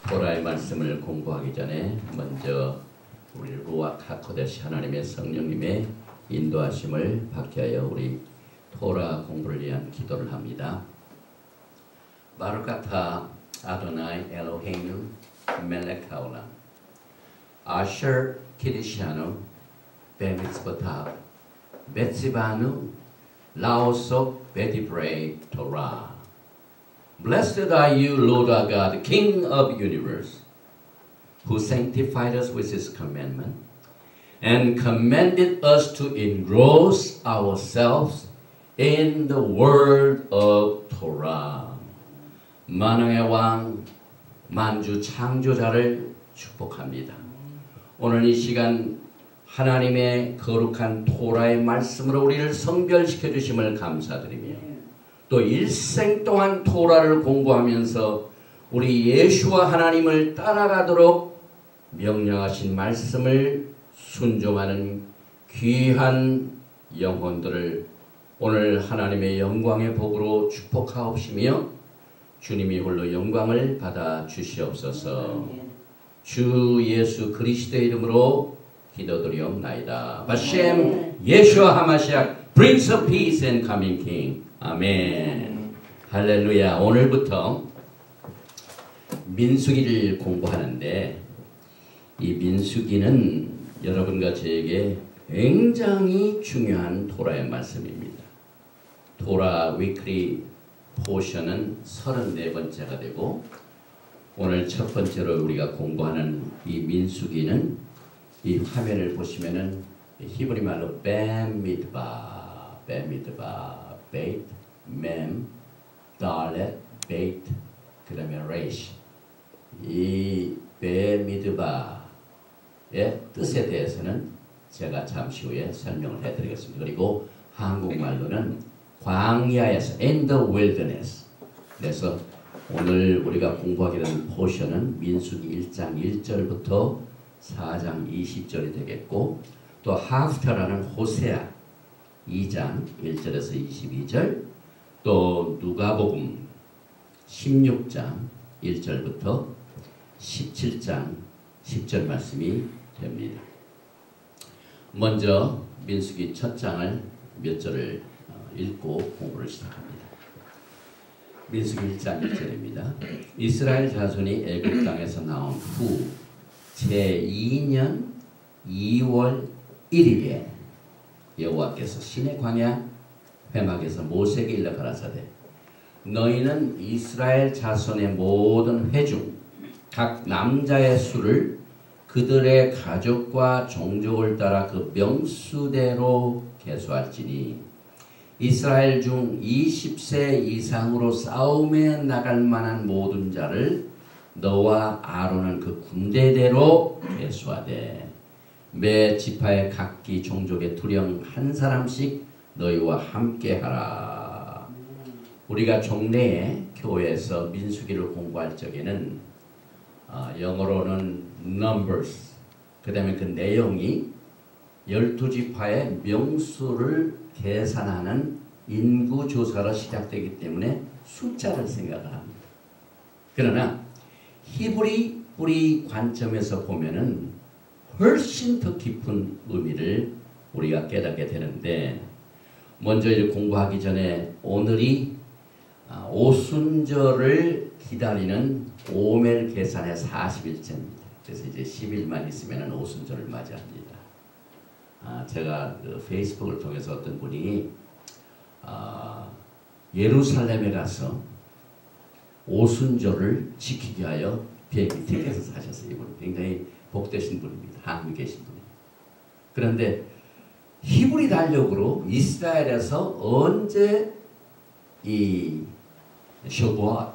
토라의 말씀을 공부하기 전에 먼저 우리 루아크 하코데시 하나님의 성령님의 인도하심을 받게 하여 우리 토라 공부를 위한 기도를 합니다. 바루카타 아도나이 엘로헤이누 멜렉 하올람 아셔 키리시아누 베미츠바타 베츠바누 라오속 베디브레이 토라. Blessed are you, Lord our God, King of the universe, who sanctified us with his commandment and commanded us to engross ourselves in the word of Torah. 만왕의 왕, 만주 창조자를 축복합니다. 오늘 이 시간 하나님의 거룩한 토라의 말씀으로 우리를 성별시켜 주심을 감사드리며 또 일생 동안 토라를 공부하면서 우리 예수와 하나님을 따라가도록 명령하신 말씀을 순종하는 귀한 영혼들을 오늘 하나님의 영광의 복으로 축복하옵시며 주님이 홀로 영광을 받아 주시옵소서. 주 예수 그리스도의 이름으로 기도드리옵나이다. 바셈 예수와 하마시아 Prince of Peace and Coming King. 아멘. 할렐루야. 오늘부터 민수기를 공부하는데 이 민수기는 여러분과 저에게 굉장히 중요한 토라의 말씀입니다. 토라 위클리 포션은 34번째가 되고 오늘 첫 번째로 우리가 공부하는 이 민수기는 이 화면을 보시면은 히브리 말로 뱀미드바, 베이트, 맴, 달렛, 베이트, 그 다음에 레이시. 이 베미드바의 뜻에 대해서는 제가 잠시 후에 설명을 해드리겠습니다. 그리고 한국말로는 광야에서, in the wilderness. 그래서 오늘 우리가 공부하게 된 포션은 민수기 1장 1절부터 4장 20절이 되겠고 또 하프터라는 호세아 2장 1절에서 22절 또 누가복음 16장 1절부터 17장 10절 말씀이 됩니다. 먼저 민수기 첫 장을 몇 절을 읽고 공부를 시작합니다. 민수기 1장 1절입니다. 이스라엘 자손이 애굽 땅에서 나온 후 제2년 2월 1일에 여호와께서 시내 광야 회막에서 모세에게 일러 가라사대 너희는 이스라엘 자손의 모든 회중 각 남자의 수를 그들의 가족과 종족을 따라 그 명수대로 계수할지니 이스라엘 중 20세 이상으로 싸움에 나갈 만한 모든 자를 너와 아론은 그 군대대로 계수하되 매 지파의 각기 종족의 투령 한 사람씩 너희와 함께 하라. 우리가 종래에 교회에서 민수기를 공부할 적에는 영어로는 numbers 그 다음에 그 내용이 12지파의 명수를 계산하는 인구조사로 시작되기 때문에 숫자를 생각을 합니다. 그러나 히브리 뿌리 관점에서 보면은 훨씬 더 깊은 의미를 우리가 깨닫게 되는데 먼저 이제 공부하기 전에 오늘이 오순절을 기다리는 오멜 계산의 40일째입니다. 그래서 이제 10일만 있으면 오순절을 맞이합니다. 제가 그 페이스북을 통해서 어떤 분이 예루살렘에 가서 오순절을 지키기 위하여 비행기 티켓을 사셨어요. 이분 굉장히 복되신 분입니다. 한국에 계신 분이. 그런데 히브리 달력으로 이스라엘에서 언제 이 셔부아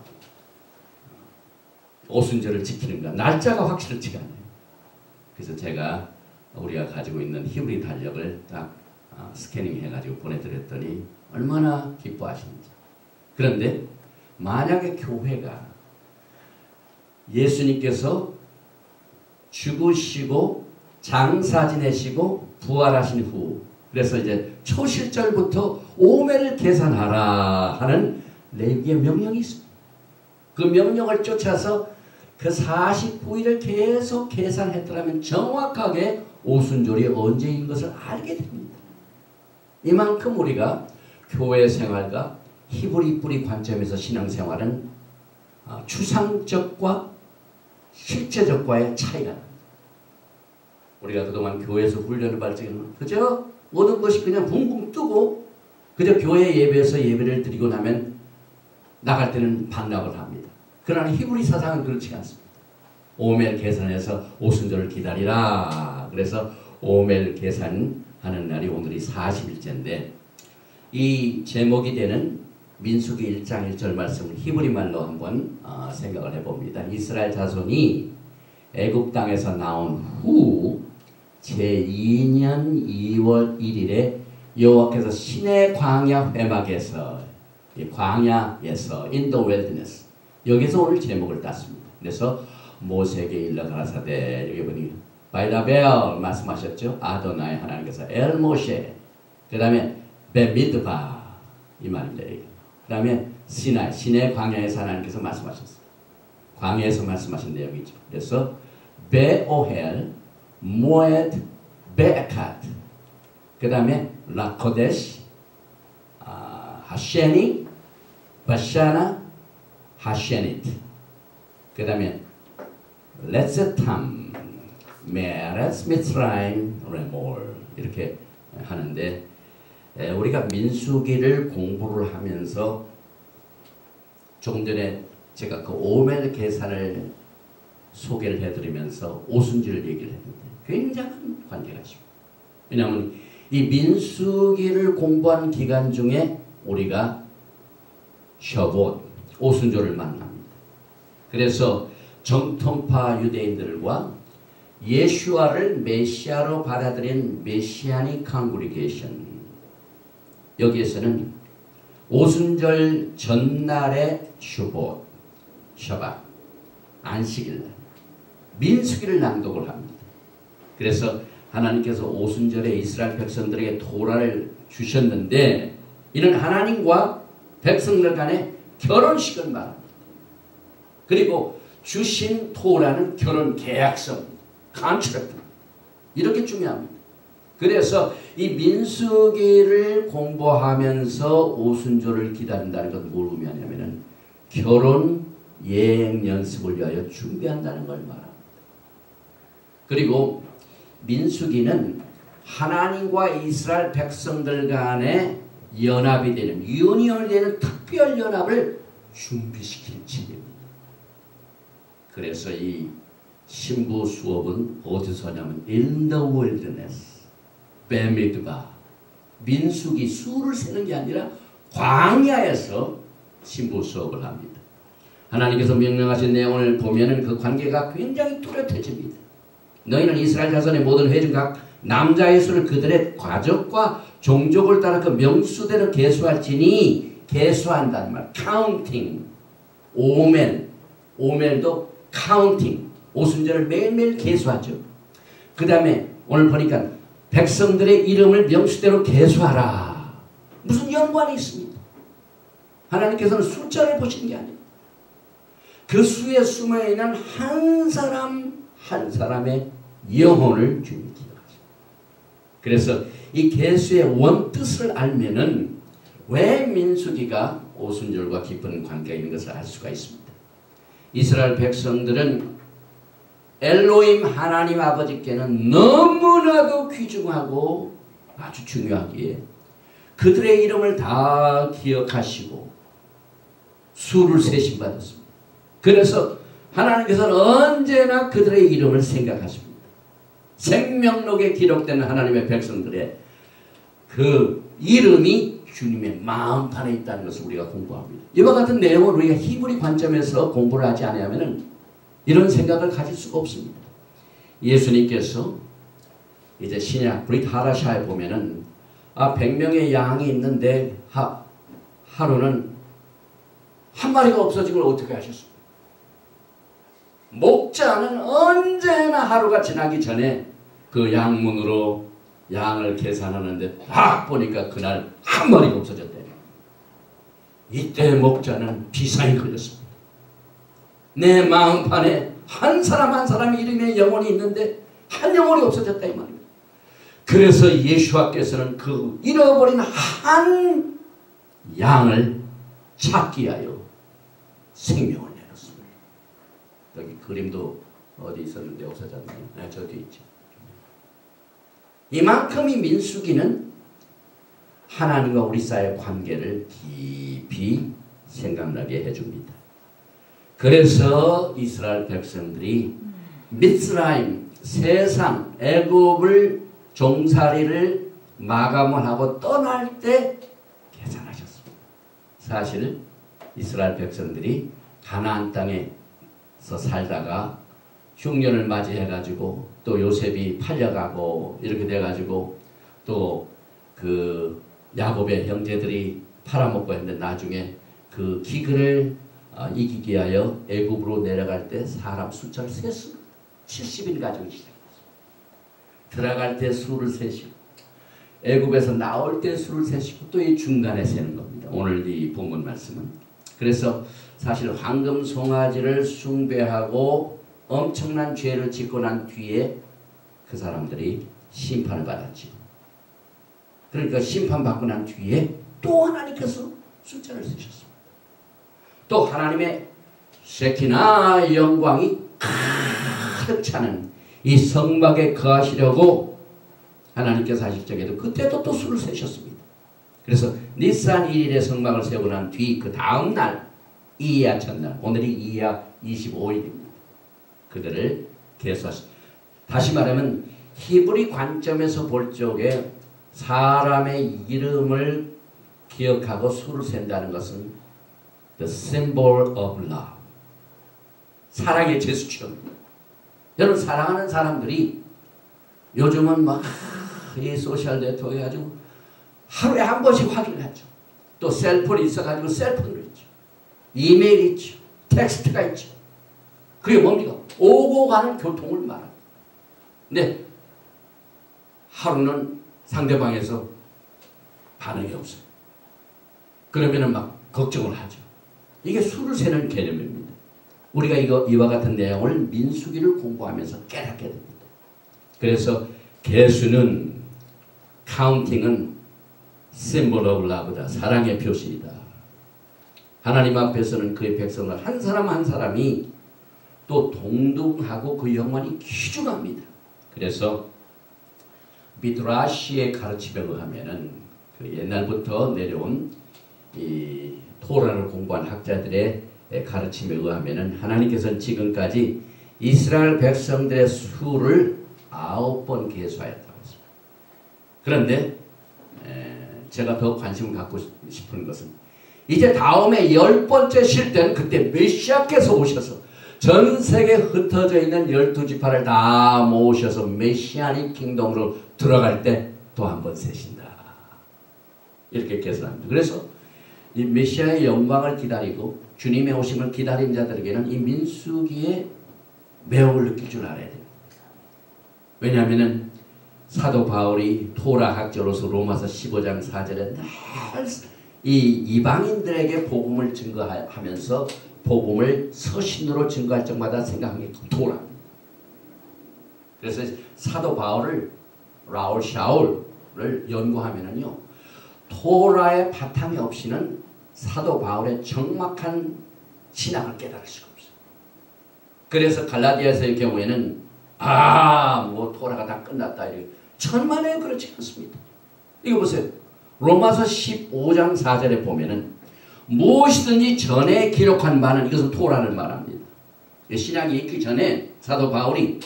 오순절을 지키는가 날짜가 확실치가 않아요. 그래서 제가 우리가 가지고 있는 히브리 달력을 딱 스캐닝 해가지고 보내드렸더니 얼마나 기뻐하시는지. 그런데 만약에 교회가 예수님께서 죽으시고 장사 지내시고 부활하신 후 그래서 이제 초실절부터 오멜을 계산하라 하는 레위기의 명령이 있습니다. 그 명령을 쫓아서 그 49일을 계속 계산했더라면 정확하게 오순절이 언제인 것을 알게 됩니다. 이만큼 우리가 교회 생활과 히브리 뿌리 관점에서 신앙생활은 추상적과 실제적과의 차이가 납니다. 우리가 그동안 교회에서 훈련을 받을 적에는 그저 모든 것이 그냥 붕붕 뜨고 그저 교회 예배에서 예배를 드리고 나면 나갈 때는 반납을 합니다. 그러나 히브리 사상은 그렇지 않습니다. 오멜 계산해서 오순절을 기다리라. 그래서 오멜 계산하는 날이 오늘이 40일째인데 이 제목이 되는 민수기 1장 1절 말씀을 히브리 말로 한번 생각을 해봅니다. 이스라엘 자손이 애굽 땅에서 나온 후 제2년 2월 1일에 여호와께서 시내 광야 회막에서 광야에서 in the wilderness 여기서 오늘 제목을 땄습니다. 그래서 모세에게 일러 가라사대 여기 보니 바이다벨 말씀하셨죠. 아도나이 하나님께서 엘 모세 그 다음에 베미드바 이 말입니다. 그 다음에 시나이 시내 광야에서 하나님께서 말씀하셨어요. 광야에서 말씀하신 내용이죠. 그래서 베오헬 모에드 베에카트 그 다음에 라코데시 하셰니 바샤나 하셰니트 그 다음에 레세탐 메레스 미스라임 레몰 이렇게 하는데 우리가 민수기를 공부를 하면서 조금 전에 제가 그 오멜 계산을 소개를 해드리면서 오순절을 얘기를 했는데 굉장한 관계가 있습니다. 왜냐하면 이 민수기를 공부한 기간 중에 우리가 셔봇 오순절을 만납니다. 그래서 정통파 유대인들과 예수와를 메시아로 받아들인 메시아닉 컨그리게이션 여기에서는 오순절 전날의 슈봇, 셔밧, 안식일 민수기를 낭독을 합니다. 그래서 하나님께서 오순절에 이스라엘 백성들에게 토라를 주셨는데 이는 하나님과 백성들 간의 결혼식을 말합니다. 그리고 주신 토라는 결혼 계약서, 컨트랙트 이렇게 중요합니다. 그래서 이 민수기를 공부하면서 오순절을 기다린다는 건 뭘 의미하냐면은 결혼 예행 연습을 위하여 준비한다는 걸 말합니다. 그리고 민수기는 하나님과 이스라엘 백성들 간의 연합이 되는 유니언이 되는 특별 연합을 준비시킬 책입니다. 그래서 이 신부 수업은 어디서 하냐면 in the wilderness 베미드바 민수기 수를 세는 게 아니라 광야에서 신부 수업을 합니다. 하나님께서 명령하신 내용을 보면은 그 관계가 굉장히 뚜렷해집니다. 너희는 이스라엘 자손의 모든 회중 각 남자의 수를 그들의 가족과 종족을 따라 그 명수대로 계수할지니 계수한다는 말. 카운팅. 오멜도 카운팅. 오순절을 매일매일 계수하죠. 그 다음에 오늘 보니까 백성들의 이름을 명수대로 계수하라. 무슨 연관이 있습니다. 하나님께서는 숫자를 보시는 게 아니에요. 그 수에 숨어있는 한 사람 한 사람의 영혼을 주님 기억하십니다. 그래서 이 계수의 원뜻을 알면은 왜 민수기가 오순절과 깊은 관계가 있는 것을 알 수가 있습니다. 이스라엘 백성들은 엘로힘 하나님 아버지께는 너무나도 귀중하고 아주 중요하기에 그들의 이름을 다 기억하시고 수를 세심받았습니다. 그래서 하나님께서는 언제나 그들의 이름을 생각하십니다. 생명록에 기록되는 하나님의 백성들의 그 이름이 주님의 마음판에 있다는 것을 우리가 공부합니다. 이와 같은 내용을 우리가 히브리 관점에서 공부를 하지 않으면 이런 생각을 가질 수가 없습니다. 예수님께서 이제 신약 브릿 하라샤에 보면은 100명의 양이 있는데 하루는 한 마리가 없어진 걸 어떻게 하셨습니까? 목자는 언제나 하루가 지나기 전에 그 양문으로 양을 계산하는데 보니까 그날 한 마리가 없어졌대요. 이때 목자는 비상이 걸렸습니다. 내 마음판에 한 사람 한 사람이 이름에 영혼이 있는데 한 영혼이 없어졌다 이 말입니다. 그래서 예수와께서는 그 잃어버린 한 양을 찾기 위하여 생명을 내렸습니다. 여기 그림도 어디 있었는데 없어졌나요? 네, 저기 있죠. 이만큼 이 민수기는 하나님과 우리 사이의 관계를 깊이 생각나게 해줍니다. 그래서 이스라엘 백성들이 미스라임, 세상, 애굽을 종살이를 마감을 하고 떠날 때 계산하셨습니다. 사실 이스라엘 백성들이 가나안 땅에서 살다가 흉년을 맞이해가지고 또 요셉이 팔려가고 이렇게 돼가지고 또 그 야곱의 형제들이 팔아먹고 했는데 나중에 그 기근을 이기기 위하여 애굽으로 내려갈 때 사람 숫자를 셌습니다. 70인 가정이 시작했습니다. 들어갈 때 수를 세시고 애굽에서 나올 때 수를 세시고 또 이 중간에 세는 겁니다. 오늘 이 본문 말씀은. 그래서 사실 황금 송아지를 숭배하고 엄청난 죄를 짓고 난 뒤에 그 사람들이 심판을 받았죠. 그러니까 심판받고 난 뒤에 또 하나님께서 숫자를 세셨습니다. 또 하나님의 쉐키나 영광이 가득 차는 이 성막에 거하시려고 하나님께서 하실 적에도 그때도 또 수를 세셨습니다. 그래서 니산 1일에 성막을 세우고 난 뒤 그 다음 날 이야 첫날, 오늘이 이야 25일입니다. 그들을 계수하십니다. 다시 말하면 히브리 관점에서 볼 적에 사람의 이름을 기억하고 수를 센다는 것은 the symbol of love, 사랑의 제스처입니다. 여러분 사랑하는 사람들이 요즘은 막 이 소셜 네트워크 해가지고 하루에 한 번씩 확인을 하죠. 또 셀폰이 있어가지고 셀폰으로 있죠. 이메일이 있죠. 텍스트가 있죠. 그게 뭡니까? 오고 가는 교통을 말합니다. 근데 하루는 상대방에서 반응이 없어요. 그러면은 막 걱정을 하죠. 이게 수를 세는 개념입니다. 우리가 이와 같은 내용을 민수기를 공부하면서 깨닫게 됩니다. 그래서 계수는 카운팅은 symbol of love다. 사랑의 표시이다. 하나님 앞에서는 그의 백성을 한 사람 한 사람이 또 동등하고 그 영혼이 귀중합니다. 그래서 미드라시의 가르침에 의하면은 그 옛날부터 내려온 이 토라를 공부한 학자들의 가르침에 의하면은 하나님께서는 지금까지 이스라엘 백성들의 수를 9번 계수하였다고 했습니다. 그런데 제가 더 관심을 갖고 싶은 것은 이제 다음에 10번째 쉴 때는 그때 메시아께서 오셔서 전 세계에 흩어져 있는 12지파를 다 모으셔서 메시아닉 킹덤으로 들어갈 때 또 한 번 세신다. 이렇게 계산합니다. 그래서 이 메시아의 영광을 기다리고 주님의 오심을 기다린 자들에게는 이 민수기의 매혹을 느낄 줄 알아야 됩니다. 왜냐하면 사도 바울이 토라 학자로서 로마서 15장 4절에 늘 이 이방인들에게 복음을 증거하면서 복음을 서신으로 증거할 적마다 생각한 게 토라입니다. 그래서 사도 바울을 라울 샤울을 연구하면은요, 토라의 바탕이 없이는 사도 바울의 정확한 신앙을 깨달을 수가 없어요. 그래서 갈라디아서의 경우에는 뭐 토라가 다 끝났다 이렇게 천만에 그렇지 않습니다. 이거 보세요. 로마서 15장 4절에 보면은 무엇이든지 전에 기록한 바는 이것은 토라를 말합니다. 신약이 있기 전에 사도 바울이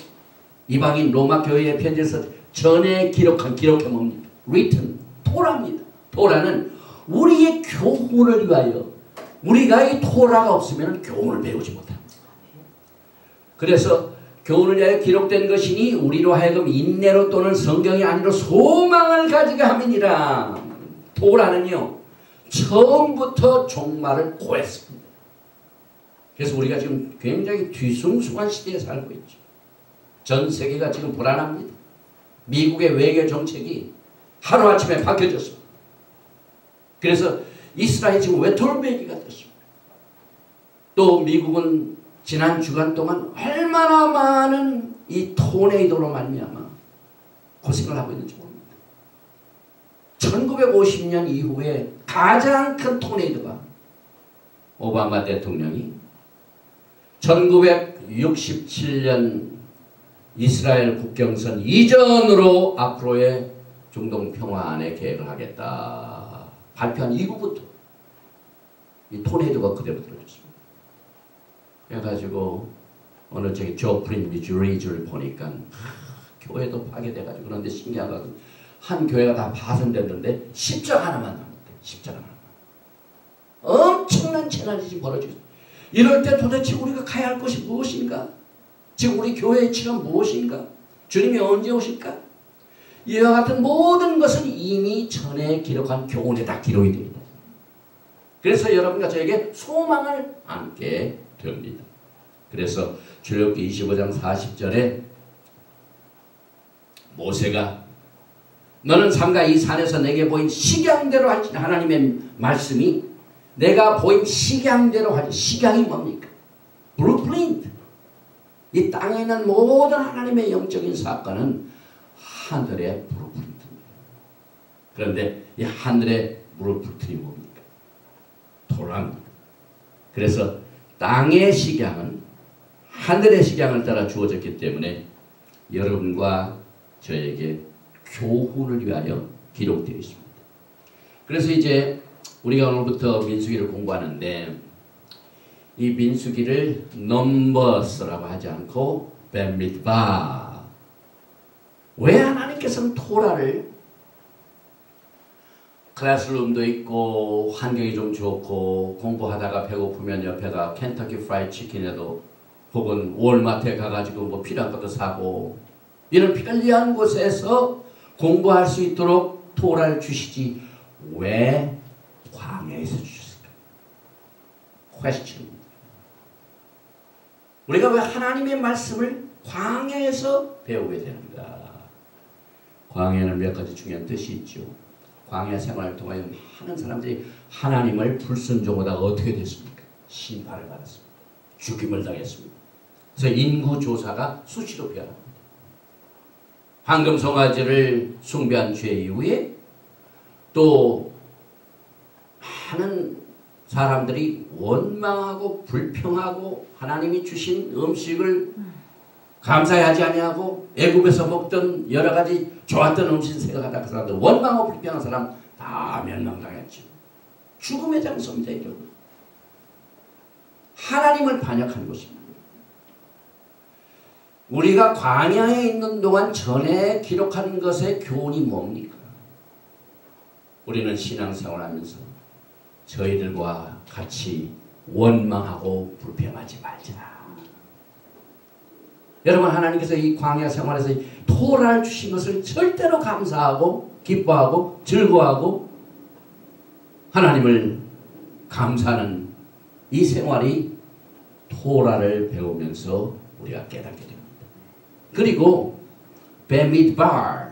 이방인 로마 교회에 편지에서 전에 기록해 뭡니까? written, 토라입니다. 토라는 우리의 교훈을 위하여, 우리가 이 토라가 없으면 교훈을 배우지 못합니다. 그래서 교훈을 위하여 기록된 것이니 우리로 하여금 인내로 또는 성경이 아니로 소망을 가지게 함이니라. 토라는요, 처음부터 종말을 고했습니다. 그래서 우리가 지금 굉장히 뒤숭숭한 시대에 살고 있죠. 전 세계가 지금 불안합니다. 미국의 외교 정책이 하루아침에 바뀌어졌습니다. 그래서 이스라엘이 지금 외톨배기가 됐습니다. 또 미국은 지난 주간 동안 얼마나 많은 이 토네이도로 말미암아 고생을 하고 있는지 모릅니다. 1950년 이후에 가장 큰 토네이도가 오바마 대통령이 1967년 이스라엘 국경선 이전으로 앞으로의 중동 평화안의 계획을 하겠다 발표한 이후부터 이 토네이도가 그대로 들어졌습니다. 그래가지고 오늘 저기 조프린 미주리주를 보니까 교회도 파괴돼가지고 그런데 신기한 것은 한 교회가 다 파손됐는데 십자가 하나만 남았대. 십자가 하나만. 엄청난 재난이 벌어지고 있어요. 이럴 때 도대체 우리가 가야 할 것이 무엇인가? 지금 우리 교회의 치가 무엇인가? 주님이 언제 오실까? 이와 같은 모든 것은 이미 전에 기록한 교훈에 다 기록이 됩니다. 그래서 여러분과 저에게 소망을 안게 됩니다. 그래서 출애굽기 25장 40절에 모세가 너는 삼가 이 산에서 내게 보인 식양대로 하신 하나님의 말씀이 내가 보인 식양대로 하신 식양이 뭡니까? 블루프린트. 이 땅에 있는 모든 하나님의 영적인 사건은 하늘의 블루프린트입니다. 그런데 이 하늘의 블루프린트이 뭡니까? 토라입니다. 그래서 땅의 식양은 하늘의 식양을 따라 주어졌기 때문에 여러분과 저에게 교훈을 위하여 기록되어 있습니다. 그래서 이제 우리가 오늘부터 민수기를 공부하는데 이 민수기를 넘버스라고 하지 않고 뱀미드바. 왜 하나님께서는 토라를 클래스룸도 있고 환경이 좀 좋고 공부하다가 배고프면 옆에다 켄터키 프라이드 치킨에도 혹은 월마트에 가가지고 뭐 필요한 것도 사고 이런 편리한 곳에서 공부할 수 있도록 토라를 주시지 왜 광야에서 주셨을까? 퀘스천입니다. 우리가 왜 하나님의 말씀을 광야에서 배우게 되는가? 광야에는 몇 가지 중요한 뜻이 있죠. 광야 생활을 통하여 많은 사람들이 하나님을 불순종하다가 어떻게 됐습니까? 심판을 받았습니다. 죽임을 당했습니다. 그래서 인구조사가 수시로 변합니다. 황금송아지를 숭배한 죄 이후에 또 많은 사람들이 원망하고 불평하고 하나님이 주신 음식을 감사하지 아니하고 애굽에서 먹던 여러 가지 좋았던 음식 생각하다 그 사람들 원망하고 불평한 사람 다 멸망당했죠. 죽음의 장소입니다. 이런 하나님을 반역한 것입니다. 우리가 광야에 있는 동안 전에 기록한 것의 교훈이 뭡니까? 우리는 신앙생활하면서 저희들과 같이 원망하고 불평하지 말자. 여러분 하나님께서 이 광야 생활에서 토라를 주신 것을 절대로 감사하고 기뻐하고 즐거워하고 하나님을 감사하는 이 생활이 토라를 배우면서 우리가 깨닫게 됩니다. 그리고 베미드바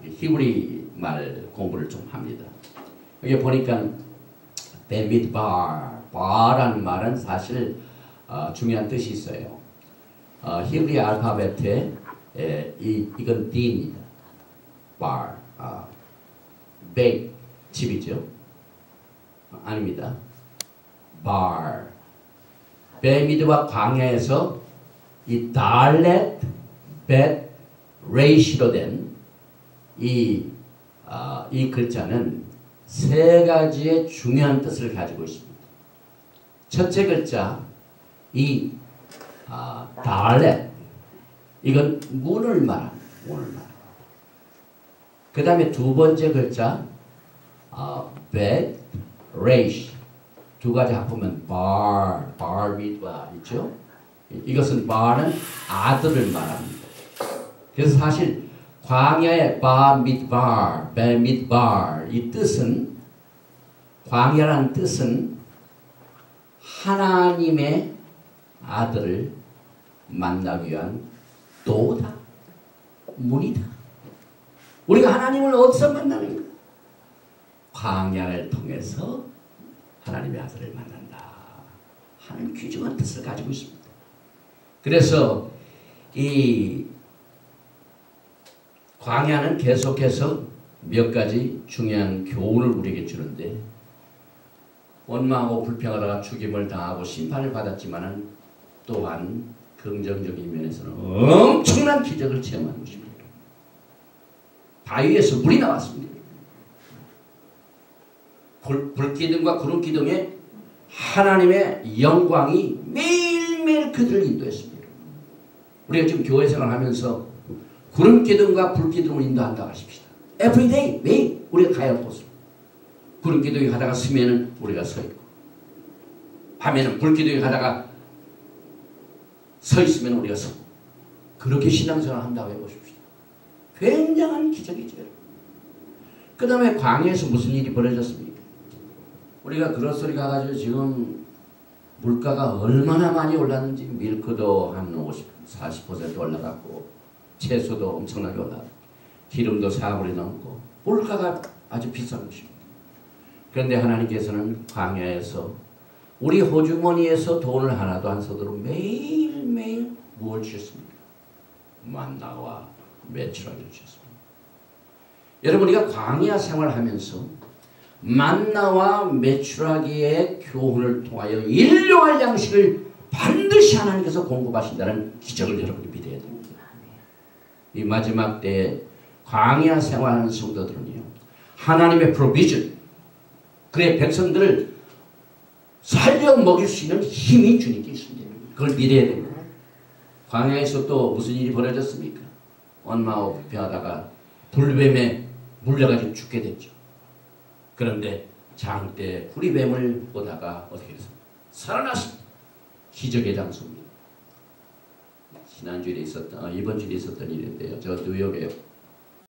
히브리 말 공부를 좀 합니다. 여기 보니까 베미드바 바라는 말은 사실 중요한 뜻이 있어요. 히브리 알파벳에 이건 D입니다. bar, 베이, 집이죠. 아닙니다. bar. 베미드와 광야에서 이 달렛, 벳, 레이시로 된 이 글자는 세 가지의 중요한 뜻을 가지고 있습니다. 첫째 글자, 이 달렛, 이건 문을 말합니다. 문을 말합니다. 그 다음에 두 번째 글자, 벳, 레이시. 두 가지 합하면 bar 미드바 있죠? 이것은 bar는 아들을 말합니다. 그래서 사실 광야의 bar midbar, ber midbar 이 뜻은 광야라는 뜻은 하나님의 아들을 만나기 위한 도다, 문이다. 우리가 하나님을 어디서 만나는가? 광야를 통해서 하나님의 아들을 만난다 하는 귀중한 뜻을 가지고 있습니다. 그래서 이 광야는 계속해서 몇 가지 중요한 교훈을 우리에게 주는데, 원망하고 불평하다가 죽임을 당하고 심판을 받았지만은 또한 긍정적인 면에서는 엄청난 기적을 체험한 것입니다. 바위에서 물이 나왔습니다. 불기둥과 구름기둥에 하나님의 영광이 매일매일 그들을 인도했습니다. 우리가 지금 교회 생활하면서 구름기둥과 불기둥을 인도한다고 하십시다. Everyday, 매일 우리가 가야 할 곳으로. 구름기둥이 가다가 서면은 우리가 서 있고, 밤에는 불기둥이 가다가 서 있으면 우리가 서고, 그렇게 신앙생활을 한다고 해보십시다. 굉장한 기적이죠. 그 다음에 광야에서 무슨 일이 벌어졌습니까? 우리가 그로소리 가가지고 지금 물가가 얼마나 많이 올랐는지, 밀크도 한 40% 올라갔고, 채소도 엄청나게 올라갔고, 기름도 4불이 넘고, 물가가 아주 비싼 것입니다. 그런데 하나님께서는 광야에서 우리 호주머니에서 돈을 하나도 안 써도록 매일매일 무엇을 주셨습니까? 만나와 메추라기를 주셨습니다. 여러분, 우리가 광야 생활하면서 만나와 메추라기의 교훈을 통하여 일용할 양식을 반드시 하나님께서 공급하신다는 기적을 여러분이 믿어야 됩니다. 이 마지막 때에 광야 생활하는 성도들은요, 하나님의 프로비전, 그의 백성들을 살려 먹일 수 있는 힘이 주님께 있습니다. 그걸 믿어야 됩니다. 광야에서 또 무슨 일이 벌어졌습니까? 원망하고 불평하다가 불뱀에 물려가지고 죽게 됐죠. 그런데 장때 후리뱀을 보다가 어떻게 했습니까? 살아났습니다. 기적의 장소입니다. 이번 주에 있었던 일인데요. 저 뉴욕에